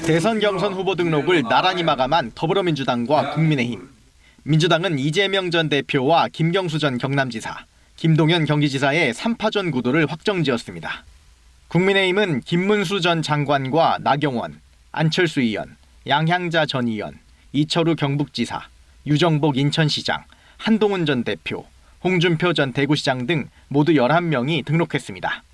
대선 경선 후보 등록을 나란히 마감한 더불어민주당과 국민의힘. 민주당은 이재명 전 대표와 김경수 전 경남지사, 김동연 경기지사의 3파전 구도를 확정지었습니다. 국민의힘은 김문수 전 장관과 나경원, 안철수 의원, 양향자 전 의원, 이철우 경북지사, 유정복 인천시장, 한동훈 전 대표, 홍준표 전 대구시장 등 모두 11명이 등록했습니다.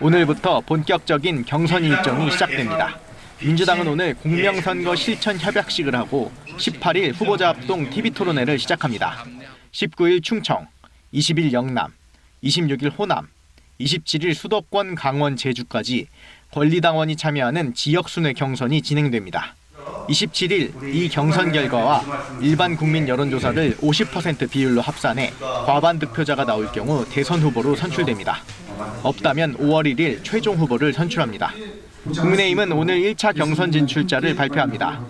오늘부터 본격적인 경선 일정이 시작됩니다. 민주당은 오늘 공명선거 실천 협약식을 하고 18일 후보자 합동 TV토론회를 시작합니다. 19일 충청, 20일 영남, 26일 호남, 27일 수도권 강원 제주까지 권리당원이 참여하는 지역순회 경선이 진행됩니다. 27일 이 경선 결과와 일반 국민 여론조사를 50% 비율로 합산해 과반 득표자가 나올 경우 대선 후보로 선출됩니다. 없다면 5월 1일 최종 후보를 선출합니다. 국민의힘은 오늘 1차 경선 진출자를 발표합니다.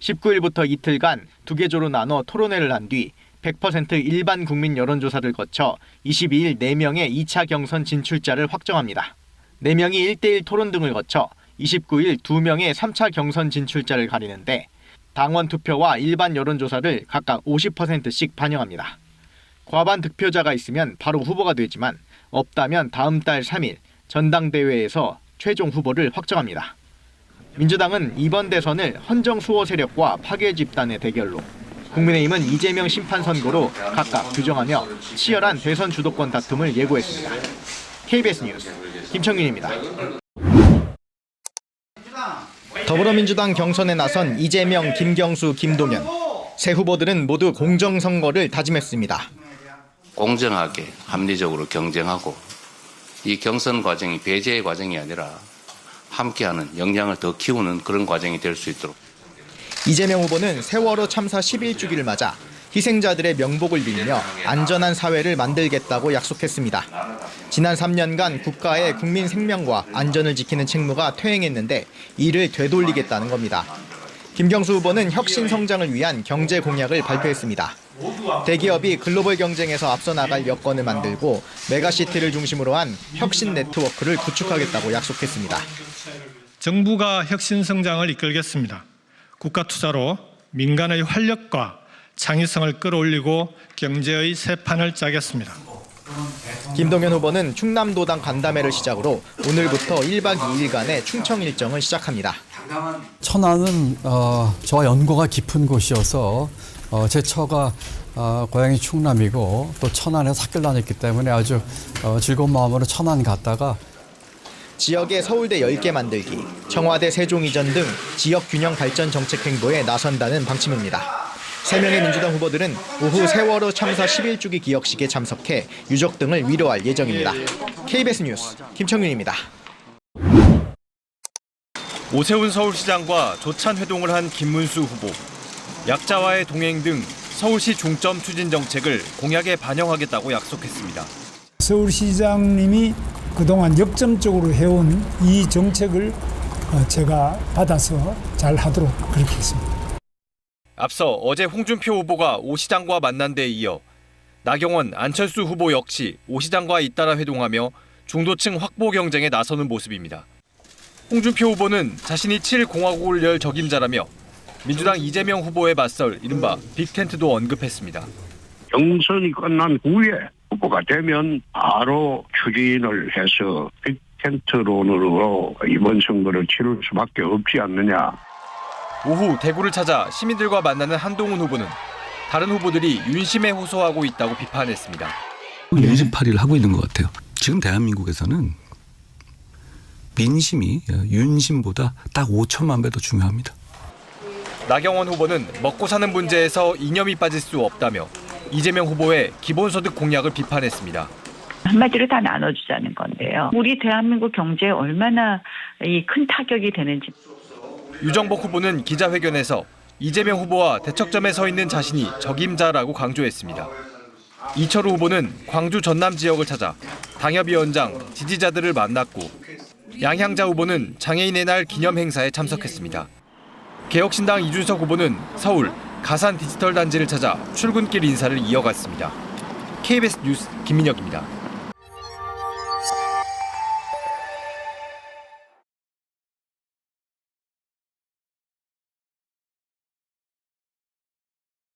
19일부터 이틀간 2개조로 나눠 토론회를 한 뒤 100% 일반 국민 여론조사를 거쳐 22일 4명의 2차 경선 진출자를 확정합니다. 4명이 1대1 토론 등을 거쳐 29일 2명의 3차 경선 진출자를 가리는데 당원 투표와 일반 여론조사를 각각 50%씩 반영합니다. 과반 득표자가 있으면 바로 후보가 되지만 없다면 다음 달 3일 전당대회에서 최종 후보를 확정합니다. 민주당은 이번 대선을 헌정 수호 세력과 파괴 집단의 대결로, 국민의힘은 이재명 심판 선고로 각각 규정하며 치열한 대선 주도권 다툼을 예고했습니다. KBS 뉴스 김청윤입니다. 더불어민주당 경선에 나선 이재명, 김경수, 김동연. 세 후보들은 모두 공정선거를 다짐했습니다. 공정하게 합리적으로 경쟁하고 이 경선 과정이 배제의 과정이 아니라 함께하는 역량을 더 키우는 그런 과정이 될 수 있도록. 이재명 후보는 세월호 참사 11주기를 맞아 희생자들의 명복을 빌며 안전한 사회를 만들겠다고 약속했습니다. 지난 3년간 국가의 국민 생명과 안전을 지키는 책무가 퇴행했는데 이를 되돌리겠다는 겁니다. 김경수 후보는 혁신 성장을 위한 경제 공약을 발표했습니다. 대기업이 글로벌 경쟁에서 앞서 나갈 여건을 만들고 메가시티를 중심으로 한 혁신 네트워크를 구축하겠다고 약속했습니다. 정부가 혁신 성장을 이끌겠습니다. 국가 투자로 민간의 활력과 창의성을 끌어올리고 경제의 새 판을 짜겠습니다. 김동연 후보는 충남도당 간담회를 시작으로 오늘부터 1박 2일간의 충청 일정을 시작합니다. 천안은 저와 연고가 깊은 곳이어서 제 처가 고향이 충남이고 또 천안에서 학교를 다녔기 때문에 아주 즐거운 마음으로 천안 갔다가 지역에 서울대 10개 만들기, 청와대 세종 이전 등 지역 균형 발전 정책 행보에 나선다는 방침입니다. 3명의 민주당 후보들은 오후 세월호 참사 11주기 기억식에 참석해 유족 등을 위로할 예정입니다. KBS 뉴스 김청윤입니다. 오세훈 서울시장과 조찬 회동을 한 김문수 후보. 약자와의 동행 등 서울시 중점 추진 정책을 공약에 반영하겠다고 약속했습니다. 서울시장님이 그동안 역점적으로 해온 이 정책을 제가 받아서 잘 하도록 그렇게 했습니다. 앞서 어제 홍준표 후보가 오 시장과 만난 데 이어 나경원, 안철수 후보 역시 오 시장과 잇따라 회동하며 중도층 확보 경쟁에 나서는 모습입니다. 홍준표 후보는 자신이 7공화국을 열 적임자라며 민주당 이재명 후보에 맞설 이른바 빅텐트도 언급했습니다. 경선이 끝난 후에 후보가 되면 바로 추진을 해서 빅텐트론으로 이번 선거를 치를 수밖에 없지 않느냐. 오후 대구를 찾아 시민들과 만나는 한동훈 후보는 다른 후보들이 윤심에 호소하고 있다고 비판했습니다. 28일 하고 있는 것 같아요. 지금 대한민국에서는 민심이 윤심보다 딱 5천만 배 더 중요합니다. 나경원 후보는 먹고 사는 문제에서 이념이 빠질 수 없다며 이재명 후보의 기본소득 공약을 비판했습니다. 한마디로 다 나눠주자는 건데요. 우리 대한민국 경제에 얼마나 큰 타격이 되는지. 유정복 후보는 기자회견에서 이재명 후보와 대척점에 서 있는 자신이 적임자라고 강조했습니다. 이철우 후보는 광주 전남 지역을 찾아 당협위원장, 지지자들을 만났고 양향자 후보는 장애인의 날 기념 행사에 참석했습니다. 개혁신당 이준석 후보는 서울 가산 디지털 단지를 찾아 출근길 인사를 이어갔습니다. KBS 뉴스 김민혁입니다.